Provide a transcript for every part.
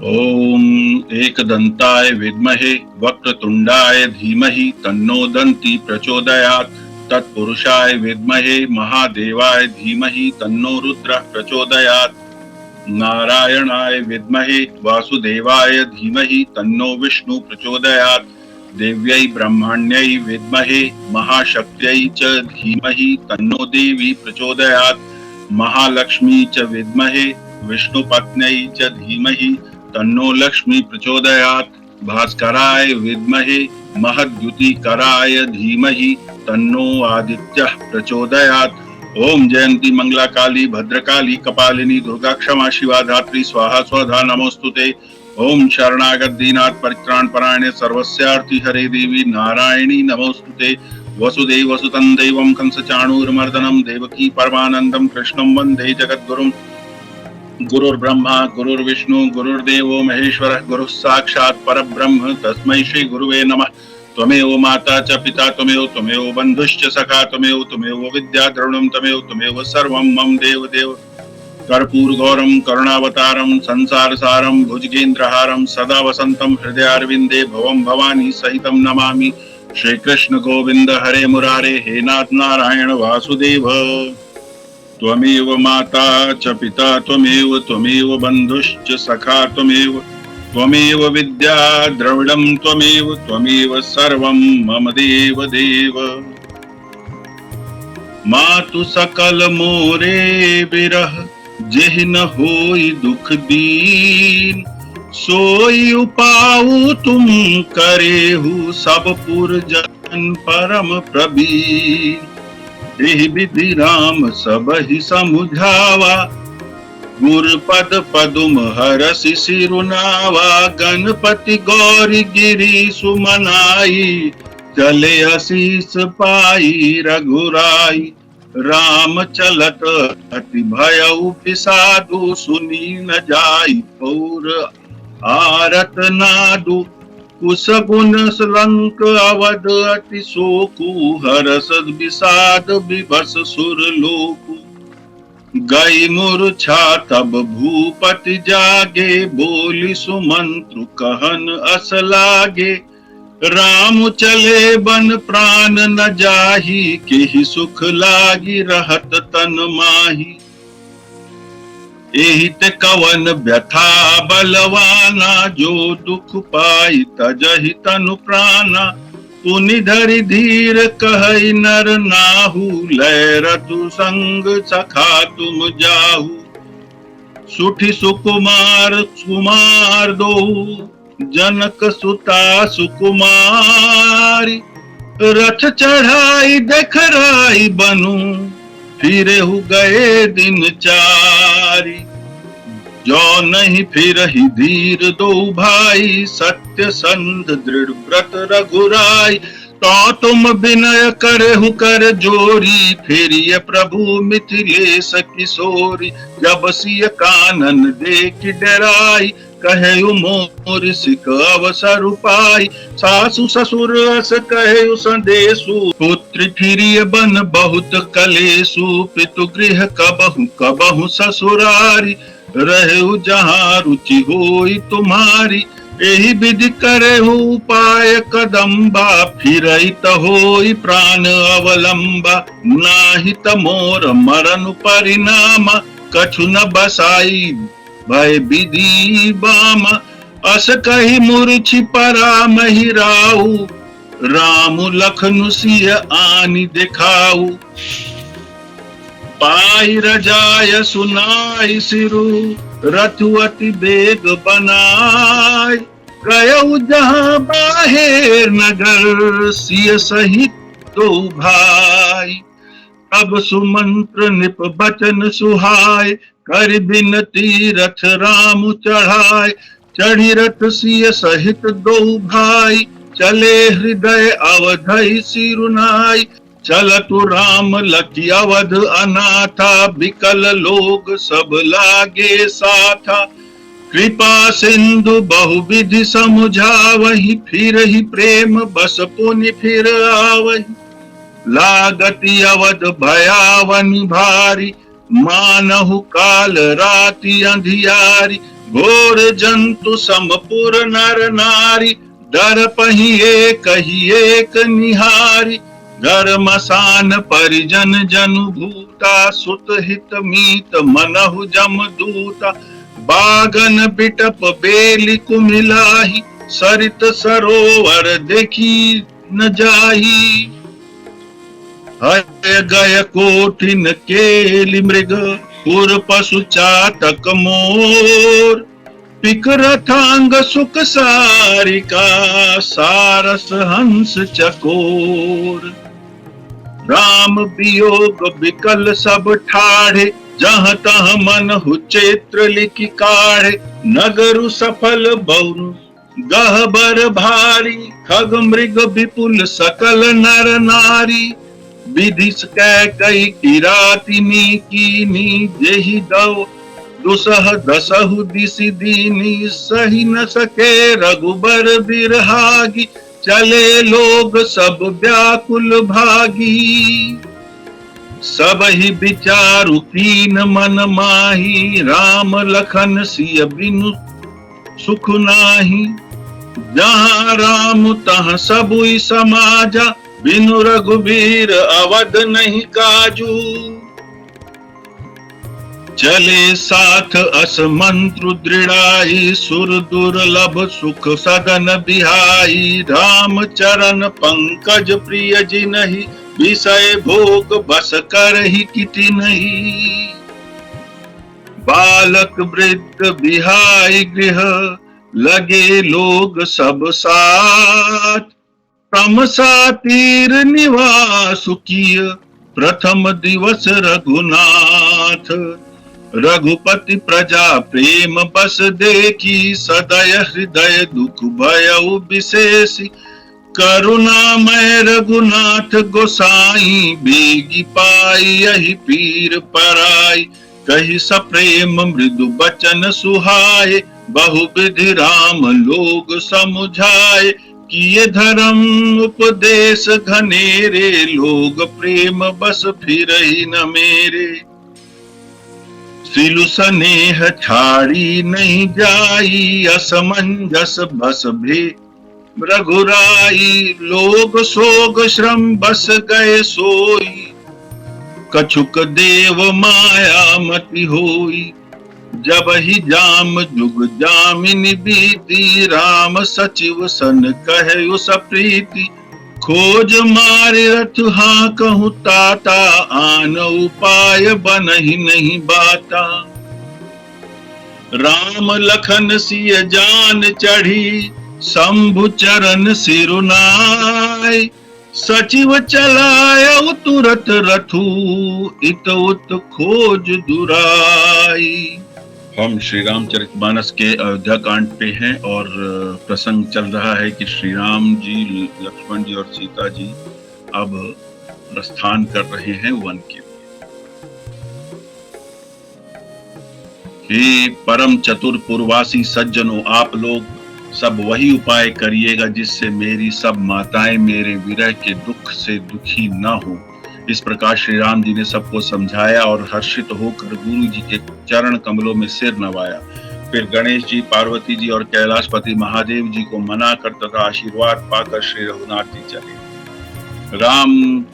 ओम एकदंताय विद्महे वक्रतुंडाय धीमहि तन्नो दन्ति प्रचोदयात्। तत्पुरुषाय विद्महे महादेवाय धीमहि तन्नो रुद्रः प्रचोदयात्। नारायणाय विद्महे वासुदेवाय धीमहि तन्नो विष्णु प्रचोदयात्। देव्यै ब्रह्मण्यै विद्महे महाशक्त्यै च धीमहि तन्नो देवी प्रचोदयात्। महालक्ष्मी च विद्महे विष्णुपत्न्यै च धीमहि तन्नो लक्ष्मी प्रचोदयात्। भास्कराय विद्महे महद्युतिकराय धीमहि तन्नो आदित्यः प्रचोदयात्। ओम जयंती मंगला काली भद्रकाली कपालिनी दुर्गा क्षमा शिवा धात्री स्वाहा स्वधा नमोस्तुते। ओम शरणागत दीनाथ परित्राण परायणे सर्वस्यार्थी हरे देवी नारायणी नमोस्तुते। वसुदेव वसुतं देवं कंस चाणूरमर्दनं देवकी परमानंदं कृष्णं वंदे जगद्गुरुं। गुरुर्ब्रह्मा गुरुर्विष्णु गुरुर्देवो महेश्वरः गुरुः साक्षात् परब्रह्म तस्मै श्री गुरुवे नमः। त्वमेव माता च पिता त्वमेव बन्धुश्च सखा त्वमेव विद्या द्रविणं त्वमेव सर्वं मम देव देव। कर्पूरगौरं करुणावतारं संसारसारं भुजगेन्द्रहारं सदा वसन्तं हृदयारविन्दे भवं भवानी सहितं नमामि। श्री कृष्ण गोविंद हरे मुरारे हे नाथ नारायण वासुदेव। त्वमेव माता च पिता त्वमेव बन्धुश्च सखा त्वमेव विद्या द्रविणं त्वमेव सर्वं मम देव देव। मातु सकल मोरे बिरह जेहि न होई दुख दीन। सोई उपाऊ तुम करेहु सब पुरजन परम प्रवीण। एहि विधि राम सबहि समुझावा गुरपद पदुम हरसि सिरुनावा। गणपति गौरी गिरी सुमनाई चले असीस पाई रघुराई। राम चलत अति भयउ पिसादु सुनी न जाई पौर आरत नादु। कुसगुन लंक अवध अति शोकु हरस विषाद विभस सुर लोकु। गई मूर्छा तब भूपति जागे बोली सुमंत्रु कहन अस लागे। राम चले बन प्राण न जाही केहि सुख लागी रहत तन माही। एहि ते कवन व्यथा बलवाना जो दुख पाई तजहि तनु प्राणा। पुनि धरि धीर कहई नर नाहु लय रतु संग सखा तुम जाहु। सुठी सुकुमार कुमार दो जनक सुता सुकुमारी। रथ चढ़ाई देखराई बनु फिरे हु गए दिन चारी। जो नहीं फिर ही धीर दो भाई सत्य संध दृढ़ व्रत रघुराई। तो तुम विनय करहु कर जोरी फिरिय प्रभु मिथिलेश किशोरी। जब सिय कानन देख डराई कहेउ मोर सिक अवसर पाई। सासु ससुर अस कहेउ संदेशु पुत्र फिरिय बन बहुत कलेसु। पितु गृह कबहु ससुरारी रहेउ जहाँ रुचि होई तुम्हारी। एहि विधि करेहु उपाय कदम्बा फिरई त होई प्राण अवलंबा। नाही त मोर मरनु परिणाम कछु न बसाई भय विधि बाम। अस कही मूर्छि परामहि राऊ राम लखनु सिय आनि दिखाऊ। पाई रजाय सुनाई सिरु रथु अति बेग बनाई। गयउ जहाँ बाहेर नगर सिय सहित दो भाई। अब सुमंत्र निप बचन सुहाय कर बिनती रथ राम चढ़ाए। चढ़ी रथ सिय सहित दो भाई चले हृदय अवधई सिरुनाई। चलतु राम लखी अवध अनाथा बिकल लोग सब लागे साथा। कृपा सिंधु बहुविधि समुझावहि फिर ही प्रेम बस पुनि फिर आवहि। लागति अवध भयावनि भारी मानहु काल राति अंधियारी। घोर जंतु समपुर नर नारी, डर ही एक निहारी। घर मसान परिजन जनु भूता, सुत हित मीत मनहु जम दूता। बागन बिटप बेली कुमिलाही, सरित सरोवर देखी न जाही। हय गय कोठिन केली मृग, पुर पशु चातक मोर। पिक रथांग सुख सारिका, सारस हंस चकोर। राम वियोग विकल सब ठाढ़े, जहाँ तहाँ मन हु चित्र लिखि काढ़े। नगरु सफल बहु गहबर भारी, खग मृग विपुल सकल नर नारी। विधि कई किरातिनी कीनी, जेहि दो दुसह दसहु दिसि दीनी। सही न सके रघुबर बिरहागी, चले लोग सब व्याकुल भागी। सब ही विचारु कीन मन माही, राम लखन सिय बिनु सुख नाही। जहाँ राम तहाँ सबुई समाजा, बिनु रघुबीर अवध नहीं काजू। चले साथ अस मंत्र दृढ़ाई, सुर दुर्लभ सुख सदन बिहाई। राम चरण पंकज प्रिय जिनहि, विषय भोग बस करहि किति नहीं। बालक वृद्ध बिहाई गृह, लगे लोग सब साथ। तमसा तीर निवास किय, प्रथम दिवस रघुनाथ। रघुपति प्रजा प्रेम बस देखी, सदय हृदय दुख भयउ विशेषी। करुणामय रघुनाथ गोसाई, बेगी पाई यही पीर पराई। कही सप्रेम मृदु बचन सुहाए, बहुविधि राम लोग समुझाए। किए धर्म उपदेश घनेरे, लोग प्रेम बस फिरहि न मेरे। सिलु स्नेह छाड़ी नहीं जाई, असमंजस बस भे रघुराई। लोग सोग श्रम बस गए सोई, कछुक देव माया मति होई। जब ही जाम जुग जामिनी बीती, राम सचिव सन कहु सप्रीति। खोज मारे रथ हाँ कहूँ ताता, आन उपाय बनहि नहीं बाता। राम लखन सिय जान चढ़ी, शंभु चरण सिरुनाई। सचिव चलाय तुरत रथु, इत उत खोज दुराई। हम श्री रामचरितमानस के अयोध्या कांड पे हैं और प्रसंग चल रहा है कि श्री राम जी, लक्ष्मण जी और सीता जी अब प्रस्थान कर रहे हैं वन के लिए। हे परम चतुर पुरवासी सज्जनों, आप लोग सब वही उपाय करिएगा जिससे मेरी सब माताएं मेरे विरह के दुख से दुखी न हो। इस प्रकार श्री राम जी ने सबको समझाया और हर्षित होकर गुरु जी के चरण कमलों में सिर नवाया। फिर गणेश जी, पार्वती जी और कैलाशपति महादेव जी को मनाकर तथा आशीर्वाद पाकर श्री रघुनाथ जी चले। राम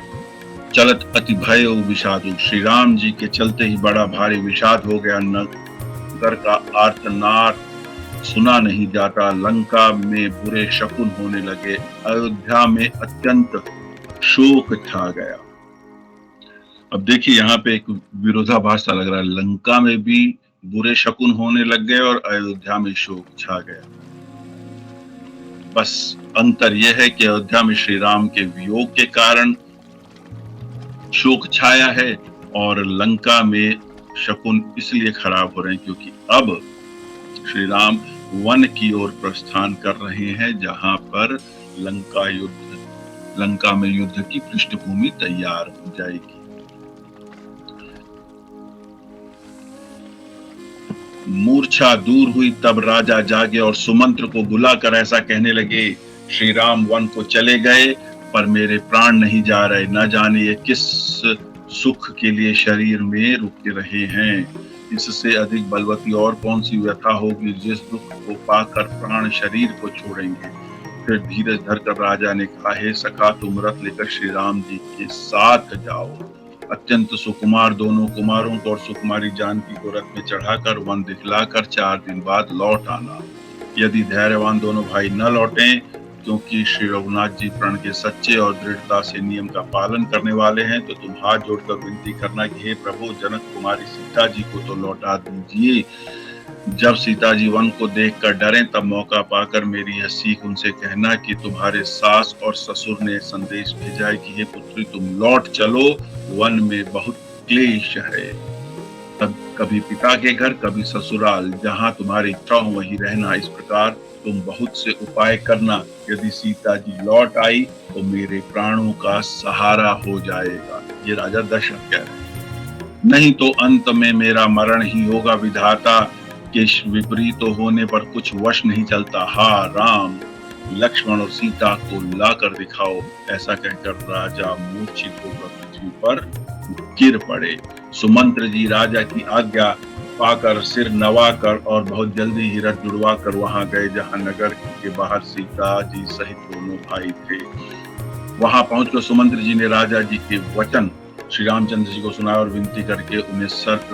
चलत अति भयो विषादु, श्री राम जी के चलते ही बड़ा भारी विषाद हो गया। नगर का आर्तनाद सुना नहीं जाता, लंका में बुरे शकुन होने लगे, अयोध्या में अत्यंत शोक छा गया। अब देखिए यहाँ पे एक विरोधाभास सा लग रहा है, लंका में भी बुरे शकुन होने लग गए और अयोध्या में शोक छा गया। बस अंतर यह है कि अयोध्या में श्री राम के वियोग के कारण शोक छाया है और लंका में शकुन इसलिए खराब हो रहे हैं क्योंकि अब श्री राम वन की ओर प्रस्थान कर रहे हैं, जहां पर लंका में युद्ध की पृष्ठभूमि तैयार हो जाएगी। मूर्छा दूर हुई तब राजा जागे और सुमंत्र को बुलाकर ऐसा कहने लगे, श्री राम वन को चले गए पर मेरे प्राण नहीं जा रहे, न जाने ये किस सुख के लिए शरीर में रुके रहे हैं। इससे अधिक बलवती और कौन सी व्यथा होगी जिस दुख को पाकर प्राण शरीर को छोड़ेंगे। फिर धीरज धरकर राजा ने कहा, हे सखा, तुम रथ लेकर श्री राम जी के साथ जाओ। अत्यंत सुकुमार दोनों कुमारों को और सुकुमारी जानकी को रथ में चढ़ाकर वन दिखलाकर 4 दिन बाद लौट आना। यदि धैर्यवान दोनों भाई न लौटे, क्योंकि श्री रघुनाथ जी प्रण के सच्चे और दृढ़ता से नियम का पालन करने वाले हैं, तो तुम हाथ जोड़कर विनती करना कि हे प्रभु, जनक कुमारी सीता जी को तो लौटा दीजिए। जब सीता जी वन को देखकर डरें, तब मौका पाकर मेरी यह सीख उनसे कहना कि तुम्हारे सास और ससुर ने संदेश भेजा है कि हे पुत्री, तुम लौट चलो, वन में बहुत क्लेश है। तब कभी पिता के घर, कभी ससुराल, जहाँ तुम्हारी इच्छा हो वहीं रहना। इस प्रकार तुम बहुत से उपाय करना। यदि सीता जी लौट आई तो मेरे प्राणों का सहारा हो जाएगा। ये राजा दशरथ कह रहे हैं। नहीं तो अंत में मेरा मरण ही होगा। विधाता के विपरीत होने पर कुछ वश नहीं चलता। हा राम, लक्ष्मण और सीता को लाकर दिखाओ। ऐसा कहकर राजा मूर्छित होकर पृथ्वी पर गिर पड़े। सुमंत्र जी राजा की आज्ञा पाकर सिर नवाकर और बहुत जल्दी ही रथ जुड़वा कर वहां गए जहां नगर के बाहर सीता जी सहित दोनों भाई थे। वहां पहुंचकर सुमंत्र जी ने राजा जी के वचन श्री रामचंद्र जी को सुनाया और विनती करके उन्हें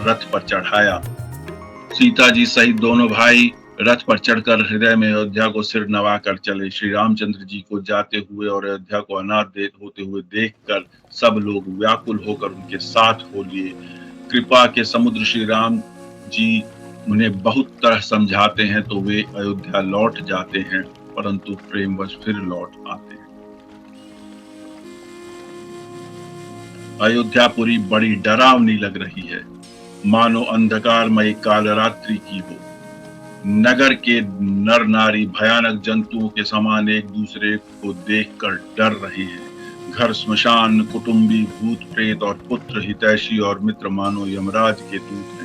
रथ पर चढ़ाया। सीता जी सहित दोनों भाई रथ पर चढ़कर हृदय में अयोध्या को सिर नवाकर चले। श्री रामचंद्र जी को जाते हुए और अयोध्या को अनाथ होते हुए देखकर सब लोग व्याकुल होकर उनके साथ हो लिए। कृपा के समुद्र श्री राम जी उन्हें बहुत तरह समझाते हैं तो वे अयोध्या लौट जाते हैं, परंतु प्रेमवश फिर लौट आते हैं। अयोध्यापुरी बड़ी डरावनी लग रही है, मानो अंधकारमयी कालरात्रि की हो। नगर के नर नारी भयानक जंतुओं के समान एक दूसरे को देखकर डर रहे हैं। घर स्मशान, कुटुंबी, भूत प्रेत और पुत्र, हितैषी और मित्र मानो यमराज के दूत हैं।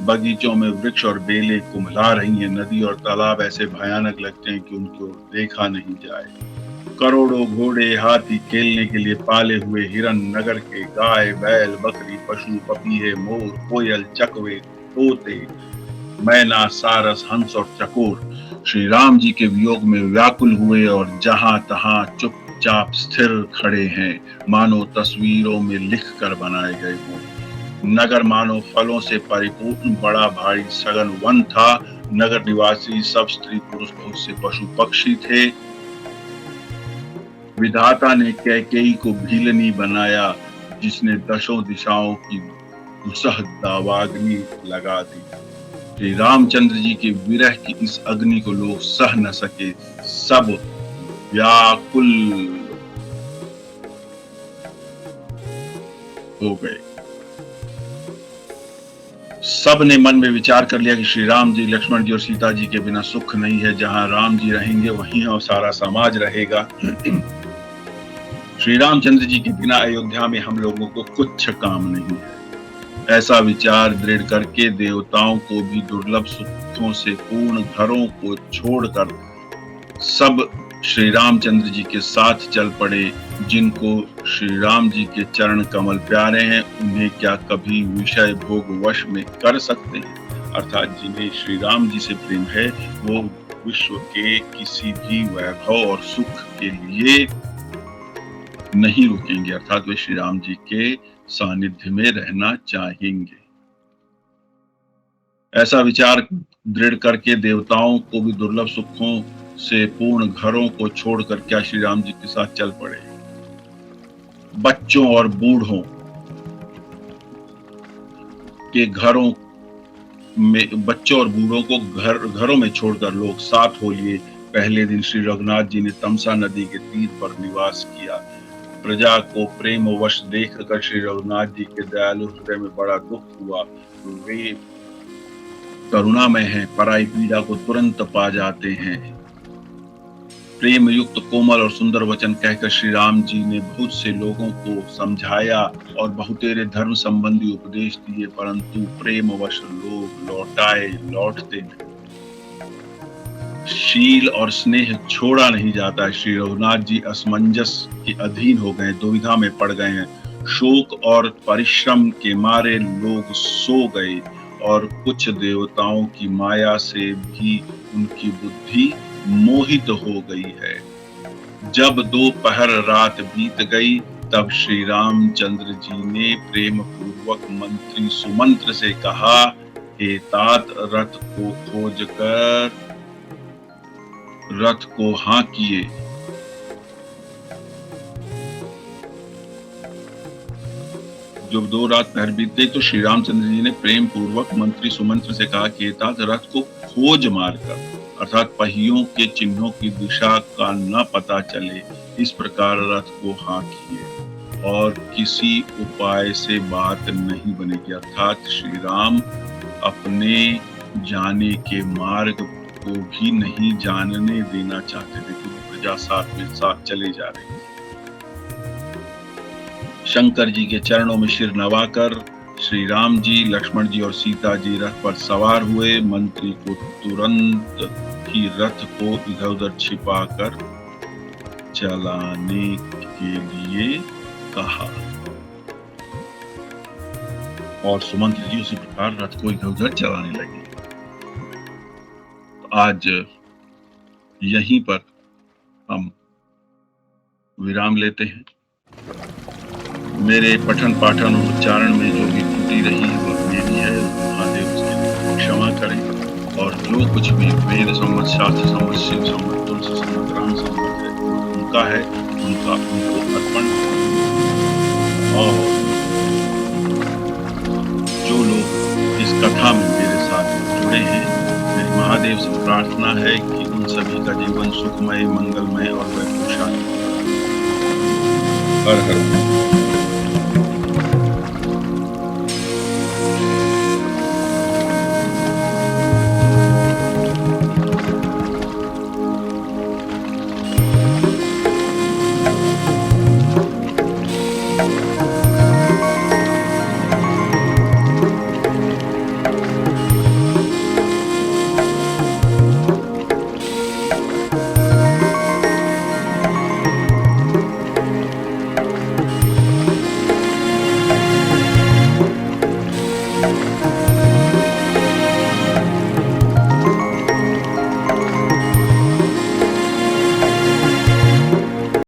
बगीचों में वृक्ष और बेलें कुम्हला रही हैं। नदी और तालाब ऐसे भयानक लगते हैं कि उनको देखा नहीं जाए। करोड़ों घोड़े, हाथी, खेलने के लिए पाले हुए हिरन, नगर के गाय, बैल, बकरी, पशु, पपीहे, मोर, कोयल, चकवे, तोते, मैना, सारस, हंस और चकोर श्री राम जी के वियोग में व्याकुल हुए और जहां तहां चुपचाप स्थिर खड़े हैं, मानो तस्वीरों में लिख कर बनाए गए हों। नगर मानो फलों से परिपूर्ण बड़ा भारी सघन वन था। नगर निवासी सब स्त्री पुरुष, बहुत से पशु पक्षी थे। विधाता ने कैकेयी को भीलनी बनाया, जिसने दशों दिशाओं की दुसह दावाग्नि लगा दी। श्री रामचंद्र जी के विरह की इस अग्नि को लोग सह न सके, सब व्याकुल हो गए। सब ने मन में विचार कर लिया कि श्री राम जी, लक्ष्मण जी और सीता जी के बिना सुख नहीं है। जहां राम जी रहेंगे वहीं और सारा समाज रहेगा। श्री रामचंद्र जी के बिना अयोध्या में हम लोगों को कुछ काम नहीं है। ऐसा विचार दृढ़ करके देवताओं को भी दुर्लभ सुखों से पूर्ण घरों को छोड़कर सब श्री रामचंद्र जी के साथ चल पड़े। जिनको श्री राम जी के चरण कमल प्यारे हैं, उन्हें क्या कभी विषय भोग वश में कर सकते हैं? अर्थात जिन्हें श्री राम जी से प्रेम है, वो विश्व के किसी भी वैभव और सुख के लिए नहीं रुकेंगे, अर्थात वे श्री राम जी के सानिध्य में रहना चाहेंगे। ऐसा विचार दृढ़ करके देवताओं को भी दुर्लभ सुखों से पूर्ण घरों को छोड़कर क्या श्री राम जी के साथ चल पड़े। बच्चों और बूढ़ों के घरों में, बच्चों और बूढ़ों को घरों में छोड़कर लोग साथ हो लिए। पहले दिन श्री रघुनाथ जी ने तमसा नदी के तीर पर निवास किया। प्रजा को प्रेम वश देखकर श्री रघुनाथ जी के दयालु हृदय में बड़ा दुख हुआ। वे करुणामय हैं, पराई पीड़ा को तुरंत पा जाते हैं। प्रेम युक्त कोमल और सुंदर वचन कहकर श्री राम जी ने बहुत से लोगों को समझाया और बहुतेरे धर्म संबंधी उपदेश दिए, परंतु प्रेमवश लोग लौटते नहीं। शील और स्नेह छोड़ा नहीं जाता। श्री रघुनाथ जी असमंजस के अधीन हो गए, दुविधा में पड़ गए हैं। शोक और परिश्रम के मारे लोग सो गए और कुछ देवताओं की माया से भी उनकी बुद्धि मोहित हो गई है। जब दोपहर रात बीत गई, तब श्री रामचंद्र जी ने प्रेम पूर्वक मंत्री सुमंत्र से कहा, हे तात, रथ को हाँकिए। जब 2 रात पहर बीत गई तो श्री रामचंद्र जी ने प्रेम पूर्वक मंत्री सुमंत्र से कहा कि हे तात, रथ को खोज मारकर, अर्थात पहियों के चिन्हों की दिशा का न पता चले, इस प्रकार रथ को हाँकिए और किसी उपाय से बात नहीं बनेगी। अर्थात श्री राम अपने जाने के मार्ग को भी नहीं जानने देना चाहते थे, क्योंकि प्रजा साथ में साथ चले जा रही थी। शंकर जी के चरणों में सिर नवाकर श्री राम जी, लक्ष्मण जी और सीता जी रथ पर सवार हुए। मंत्री को तुरंत ही रथ को इधर-उधर छिपाकर चलाने के लिए कहा और सुमंत्र जी उसी प्रकार रथ को इधर-उधर चलाने लगे। आज यहीं पर हम विराम लेते हैं। मेरे पठन पाठन और उच्चारण में जो भी त्रुटि रही है वह मेरी है, महादेव उसके लिए क्षमा करें। और जो कुछ भी वेद सम्मत, शास्त्र सम्मत, शिव सम्मत, तुलसी सम्मत, राम सम्मत है, उनका है, उनको अर्पण। और जो लोग इस कथा में मेरे साथ जुड़े हैं, मेरी महादेव से प्रार्थना है कि उन सभी का जीवन सुखमय, मंगलमय और वैभवशाली। हर हर